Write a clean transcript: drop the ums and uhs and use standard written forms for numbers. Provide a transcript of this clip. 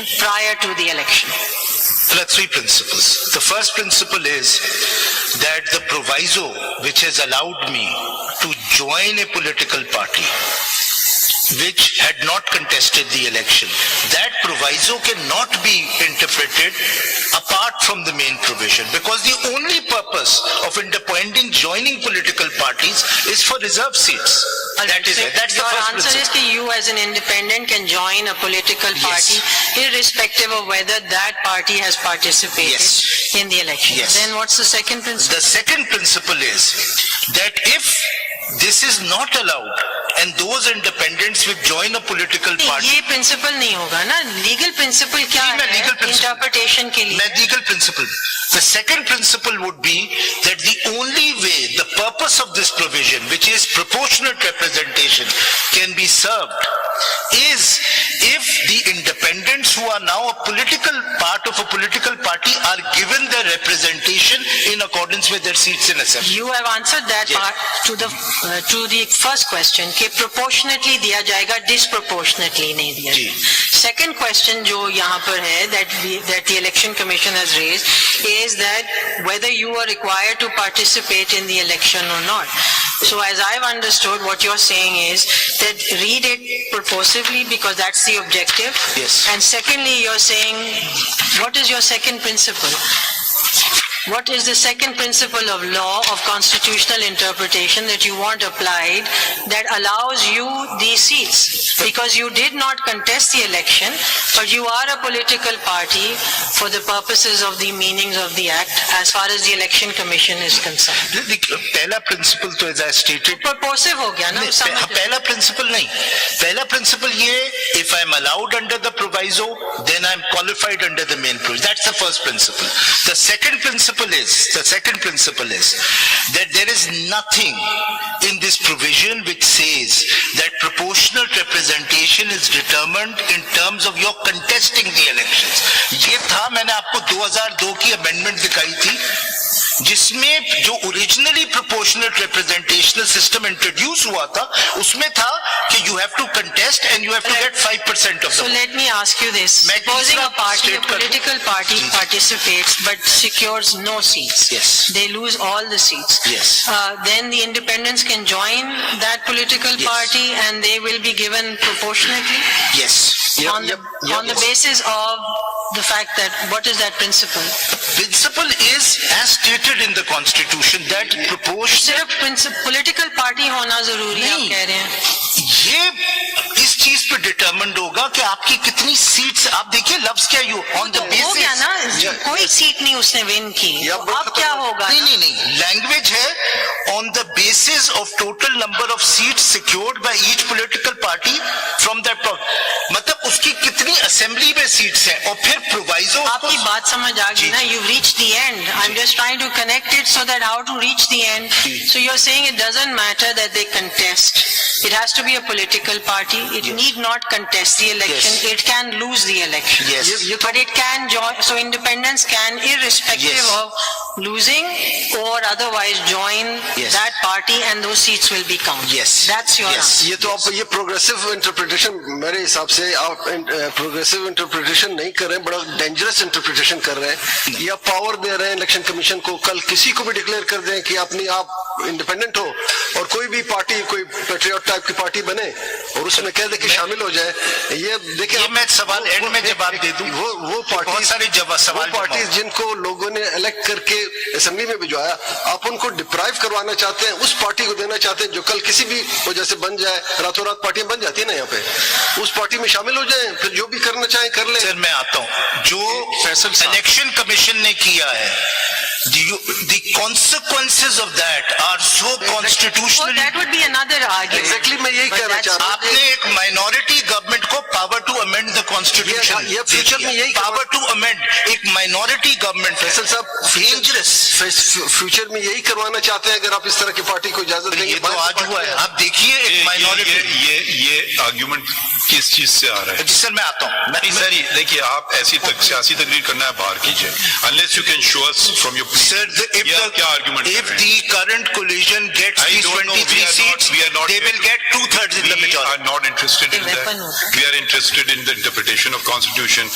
Commission prior to the election? There are three principles. The first principle is that the proviso which has allowed me to join a political party which had not contested the election, that proviso cannot be interpreted apart from the main provision, because the only purpose of independent joining political parties is for reserved seats. That is it. That's the first answer principle. is that you as an independent can join a political party irrespective of whether that party has participated in the election. Then what's the second principle? The second principle is that if this is not allowed and those independents will join a political party. ये principle नहीं होगा ना, legal principle क्या है? Legal principle. Interpretation के लिए. Legal principle. The second principle would be that the only way the purpose of this provision, which is proportionate representation, can be served is if the independents who are now a political part of a political party are given their representation in accordance with their seats in assembly. You have answered that part to the first question कि proportionately दिया जाएगा, disproportionately नहीं दिया जाएगा. Second question जो यहाँ पर है that the election commission has raised is that whether you are required to participate in the election or not. So as I've understood, what you're saying is that read it purposively because that's the objective. Yes. And secondly, you're saying, what is your second principle? What is the second principle of law of constitutional interpretation that you want applied that allows you these seats? Because you did not contest the election, but you are a political party for the purposes of the meanings of the act as far as the election commission is concerned. पहला principle तो as I stated. Purposive हो गया ना? पहला principle नहीं. पहला principle ये if I'm allowed under the proviso, then I'm qualified under the main proviso. That's the first principle. The second principle is that there is nothing in this provision which says that proportional representation is determined in terms of your contesting the elections. ये था, मैंने आपको 2002 की amendment दिखाई थी जिसमें जो originally proportional representational system introduce हुआ था उसमें था कि you have to contest and you have to get 5% of the So let me ask you this. Supposing a political party participates but secures no seats. Yes. They lose all the seats. Yes. Then the independents can join that political party and they will be given proportionately? Yes. On the basis of the fact that, what is that principle? Principle is as stated in the constitution that proportional. सिर्फ political party होना जरूरी है, आप कह रहे हैं? ये इस चीज पे डिटरमिन्ड होगा कि आपकी कितनी सीट्स, आप देखिए लफ्ज क्या यू ऑन द बेसिस हो गया ना, कोई सीट नहीं उसने विन की, अब क्या होगा? नहीं लैंग्वेज है on the basis of total number of seats secured by each political party from that, मतलब उसकी कितनी असेंबली में सीट्स हैं और फिर प्रोवाइजो. आपकी बात समझ आ गई ना, you reach the end. I am just trying to connect it so that how to reach the end. So you are saying it doesn't matter that they contest. It has to be a political party. It need not contest the election. It can lose the election. But it can join. So independents can, irrespective of losing or otherwise, join that party, and those seats will be counted. That's your answer. ये तो आप ये progressive interpretation, मेरे हिसाब से आप progressive interpretation नहीं कर रहे हैं, बड़ा डेंजरस इंटरप्रिटेशन कर रहे हैं. या पावर दे रहे हैं इलेक्शन कमीशन को, कल किसी को भी डिक्लेयर कर दें कि आप इंडिपेंडेंट हो और कोई भी पार्टी, कोई पेट्रियट टाइप की पार्टी बने और उसमें कह दे कि शामिल हो जाए. ये देखिए, मैं सवाल एंड में जवाब दे दूं. वो पार्टी जिनको लोगों ने इलेक्ट करके असेंबली में भिजवाया, आप उनको डिप्राइव करवाना चाहते हैं, उस पार्टी को देना चाहते हैं जो कल किसी भी वजह से बन जाए. रातों रात पार्टियां बन जाती है ना यहाँ पे, उस पार्टी में शामिल हो जाए, फिर जो भी करना चाहे कर ले. सर मैं आता हूँ, जो इलेक्शन कमीशन ने किया है, the consequences of that are so constitutional. That would be another argument. Exactly, मैं यही कहना चाह रहा हूँ. आपने एक माइनॉरिटी गवर्नमेंट को power to amend the constitution, ये फ्यूचर में यही पावर टू अमेंड एक माइनॉरिटी गवर्नमेंट. फैसल साहब, डेंजरस फ्यूचर में यही करवाना चाहते हैं अगर आप इस तरह की पार्टी को इजाजत देंगे. ये तो आज हुआ है, आप देखिए एक माइनॉरिटी. ये आर्गुमेंट किस चीज से आ रहा है? जी सर मैं आता हूँ. नहीं सर, देखिए आप ऐसी सियासी तकरीर करना है बाहर कीजिए, unless you can show us from your. Sir, if the current coalition gets these 23 seats, they will get 2/3 in the majority. We are not interested in that. We are interested in the interpretation of constitution.